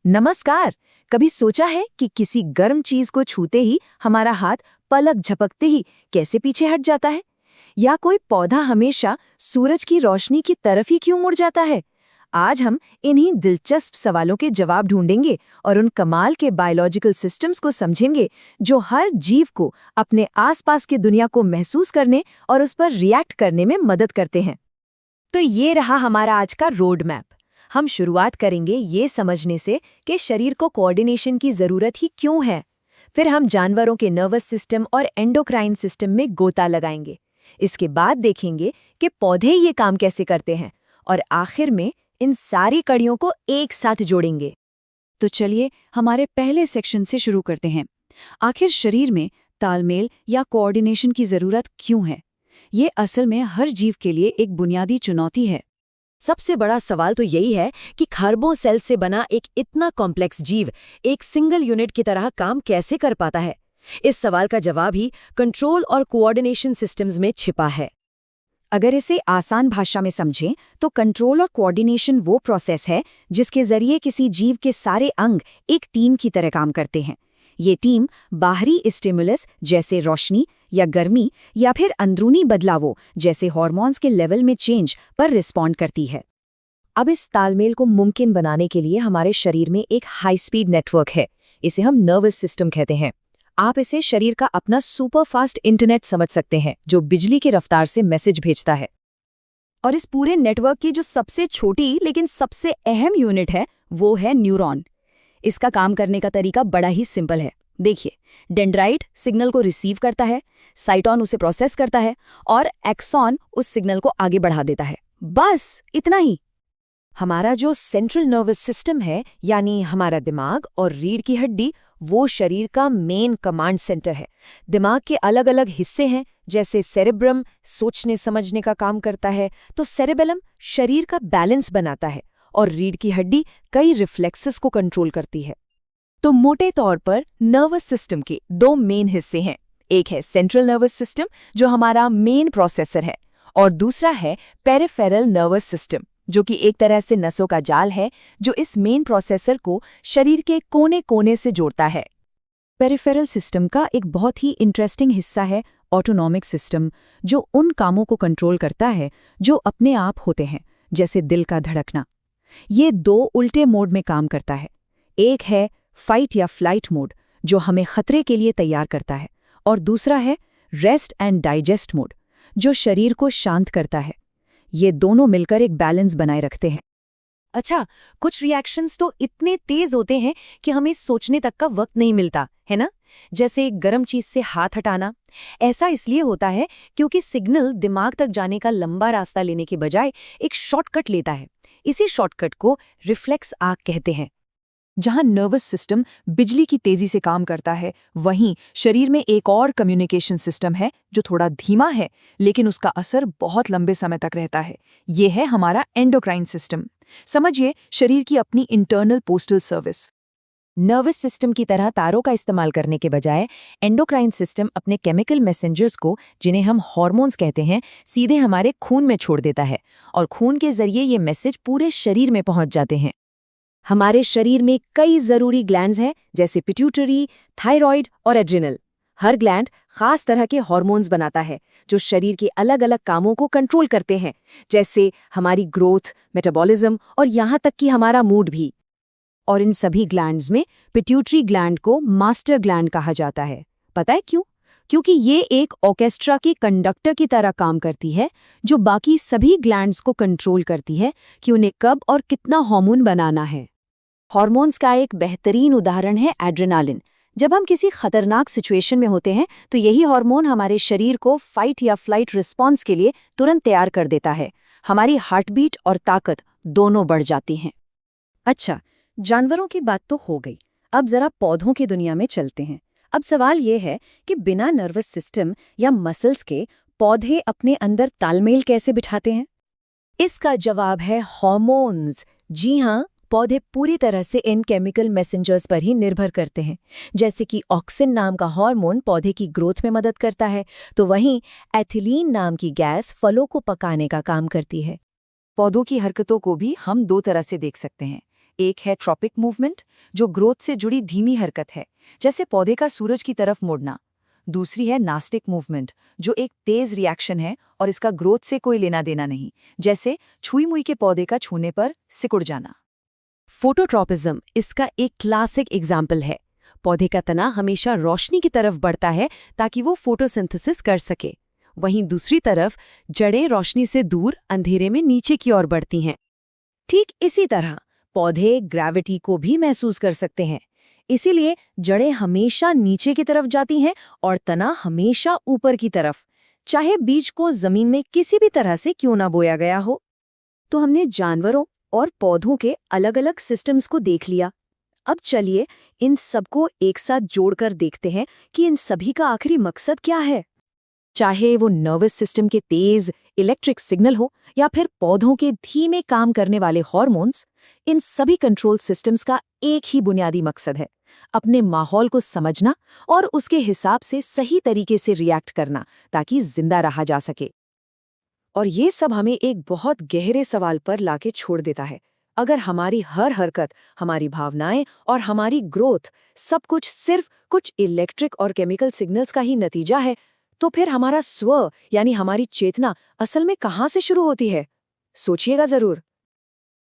नमस्कार। कभी सोचा है कि किसी गर्म चीज को छूते ही हमारा हाथ पलक झपकते ही कैसे पीछे हट जाता है? या कोई पौधा हमेशा सूरज की रोशनी की तरफ ही क्यों मुड़ जाता है? आज हम इन्हीं दिलचस्प सवालों के जवाब ढूंढेंगे और उन कमाल के बायोलॉजिकल सिस्टम्स को समझेंगे जो हर जीव को अपने आसपास की दुनिया को महसूस करने और उस पर रिएक्ट करने में मदद करते हैं। तो ये रहा हमारा आज का रोड मैप। हम शुरुआत करेंगे ये समझने से कि शरीर को कोऑर्डिनेशन की ज़रूरत ही क्यों है। फिर हम जानवरों के नर्वस सिस्टम और एंडोक्राइन सिस्टम में गोता लगाएंगे। इसके बाद देखेंगे कि पौधे ये काम कैसे करते हैं और आखिर में इन सारी कड़ियों को एक साथ जोड़ेंगे। तो चलिए हमारे पहले सेक्शन से शुरू करते हैं। आखिर शरीर में तालमेल या कोऑर्डिनेशन की ज़रूरत क्यों है? ये असल में हर जीव के लिए एक बुनियादी चुनौती है। सबसे बड़ा सवाल तो यही है कि खरबों सेल से बना एक इतना कॉम्प्लेक्स जीव एक सिंगल यूनिट की तरह काम कैसे कर पाता है। इस सवाल का जवाब ही कंट्रोल और कोऑर्डिनेशन सिस्टम्स में छिपा है। अगर इसे आसान भाषा में समझें तो कंट्रोल और कोऑर्डिनेशन वो प्रोसेस है जिसके जरिए किसी जीव के सारे अंग एक टीम की तरह काम करते हैं। ये टीम बाहरी स्टिमुलस जैसे रोशनी या गर्मी या फिर अंदरूनी बदलावों जैसे हार्मोन्स के लेवल में चेंज पर रिस्पॉन्ड करती है। अब इस तालमेल को मुमकिन बनाने के लिए हमारे शरीर में एक हाई स्पीड नेटवर्क है। इसे हम नर्वस सिस्टम कहते हैं। आप इसे शरीर का अपना सुपर फास्ट इंटरनेट समझ सकते हैं जो बिजली की रफ्तार से मैसेज भेजता है। और इस पूरे नेटवर्क की जो सबसे छोटी लेकिन सबसे अहम यूनिट है वो है न्यूरॉन। इसका काम करने का तरीका बड़ा ही सिंपल है। देखिए, डेंड्राइट सिग्नल को रिसीव करता है, साइटोन उसे प्रोसेस करता है और एक्सॉन उस सिग्नल को आगे बढ़ा देता है। बस इतना ही। हमारा जो सेंट्रल नर्वस सिस्टम है यानी हमारा दिमाग और रीढ़ की हड्डी वो शरीर का मेन कमांड सेंटर है। दिमाग के अलग अलग हिस्से हैं, जैसे सेरेब्रम सोचने समझने का काम करता है, तो सेरेबेलम शरीर का बैलेंस बनाता है और रीढ़ की हड्डी कई रिफ्लेक्सेस को कंट्रोल करती है। तो मोटे तौर पर नर्वस सिस्टम के दो मेन हिस्से हैं। एक है सेंट्रल नर्वस सिस्टम जो हमारा मेन प्रोसेसर है और दूसरा है पेरिफेरल नर्वस सिस्टम जो कि एक तरह से नसों का जाल है जो इस मेन प्रोसेसर को शरीर के कोने कोने से जोड़ता है। पेरिफेरल सिस्टम का एक बहुत ही इंटरेस्टिंग हिस्सा है ऑटोनॉमिक सिस्टम, जो उन कामों को कंट्रोल करता है जो अपने आप होते हैं, जैसे दिल का धड़कना। ये दो उल्टे मोड में काम करता है। एक है फाइट या फ्लाइट मोड जो हमें खतरे के लिए तैयार करता है और दूसरा है रेस्ट एंड डाइजेस्ट मोड जो शरीर को शांत करता है। ये दोनों मिलकर एक बैलेंस बनाए रखते हैं। अच्छा, कुछ रिएक्शंस तो इतने तेज होते हैं कि हमें सोचने तक का वक्त नहीं मिलता है ना, जैसे एक गर्म चीज से हाथ हटाना। ऐसा इसलिए होता है क्योंकि सिग्नल दिमाग तक जाने का लंबा रास्ता लेने के बजाय एक शॉर्टकट लेता है। इसी शॉर्टकट को रिफ्लेक्स आर्क कहते हैं। जहां नर्वस सिस्टम बिजली की तेजी से काम करता है, वहीं शरीर में एक और कम्युनिकेशन सिस्टम है जो थोड़ा धीमा है लेकिन उसका असर बहुत लंबे समय तक रहता है। ये है हमारा एंडोक्राइन सिस्टम। समझिए शरीर की अपनी internal postal service. Nervous system की तरह तारों का इस्तेमाल करने के बजाय एंडोक्राइन सिस्टम अपने केमिकल मैसेंजर्स को, जिन्हें हम हार्मोन्स कहते हैं, सीधे हमारे खून में छोड़ देता है और खून के जरिए ये मैसेज पूरे शरीर में पहुंच जाते हैं। हमारे शरीर में कई जरूरी ग्लैंड्स हैं, जैसे पिट्यूटरी, थायराइड और एड्रिनल। हर ग्लैंड खास तरह के हार्मोन्स बनाता है जो शरीर के अलग अलग कामों को कंट्रोल करते हैं, जैसे हमारी ग्रोथ, मेटाबॉलिज्म और यहाँ तक कि हमारा मूड भी। और इन सभी ग्लैंड्स में पिट्यूटरी ग्लैंड को मास्टर ग्लैंड कहा जाता है। पता है क्यों? क्योंकि ये एक ऑर्केस्ट्रा के कंडक्टर की तरह काम करती है जो बाकी सभी ग्लैंड्स को कंट्रोल करती है कि उन्हें कब और कितना हार्मोन बनाना है। हार्मोन्स का एक बेहतरीन उदाहरण है एड्रेनालिन। जब हम किसी खतरनाक सिचुएशन में होते हैं तो यही हार्मोन हमारे शरीर को फाइट या फ्लाइट रिस्पॉन्स के लिए तुरंत तैयार कर देता है। हमारी हार्टबीट और ताकत दोनों बढ़ जाती हैं। अच्छा, जानवरों की बात तो हो गई। अब जरा पौधों की दुनिया में चलते हैं। अब सवाल ये है कि बिना नर्वस सिस्टम या मसल्स के पौधे अपने अंदर तालमेल कैसे बिठाते हैं? इसका जवाब है हार्मोन्स। जी हाँ, पौधे पूरी तरह से इन केमिकल मैसेंजर्स पर ही निर्भर करते हैं। जैसे कि ऑक्सिन नाम का हार्मोन पौधे की ग्रोथ में मदद करता है, तो वहीं एथिलीन नाम की गैस फलों को पकाने का काम करती है। पौधों की हरकतों को भी हम दो तरह से देख सकते हैं। एक है ट्रॉपिक मूवमेंट, जो ग्रोथ से जुड़ी धीमी हरकत है, जैसे पौधे का सूरज की तरफ मुड़ना। दूसरी है नास्टिक मूवमेंट, जो एक तेज रिएक्शन है और इसका ग्रोथ से कोई लेना देना नहीं, जैसे छुई मुई के पौधे का छूने पर सिकुड़ जाना। फोटोट्रॉपिज्म इसका एक क्लासिक एग्जाम्पल है। पौधे का तना हमेशा रोशनी की तरफ बढ़ता है ताकि वो फोटोसिंथेसिस कर सके। वहीं दूसरी तरफ जड़ें रोशनी से दूर अंधेरे में नीचे की ओर बढ़ती हैं। ठीक इसी तरह पौधे ग्रेविटी को भी महसूस कर सकते हैं। इसीलिए जड़ें हमेशा नीचे की तरफ जाती हैं और तना हमेशा ऊपर की तरफ, चाहे बीज को जमीन में किसी भी तरह से क्यों ना बोया गया हो। तो हमने जानवरों और पौधों के अलग-अलग सिस्टम्स को देख लिया। अब चलिए इन सबको एक साथ जोड़कर देखते हैं कि इन सभी का आखिरी मकसद क्या है। चाहे वो नर्वस सिस्टम के तेज इलेक्ट्रिक सिग्नल हो या फिर पौधों के धीमे काम करने वाले हार्मोन्स, इन सभी कंट्रोल सिस्टम्स का एक ही बुनियादी मकसद है, अपने माहौल को समझना और उसके हिसाब से सही तरीके से रिएक्ट करना ताकि जिंदा रहा जा सके। और ये सब हमें एक बहुत गहरे सवाल पर लाके छोड़ देता है। अगर हमारी हर हरकत, हमारी भावनाएं और हमारी ग्रोथ सब कुछ सिर्फ कुछ इलेक्ट्रिक और केमिकल सिग्नल्स का ही नतीजा है, तो फिर हमारा स्व यानी हमारी चेतना असल में कहाँ से शुरू होती है? सोचिएगा जरूर।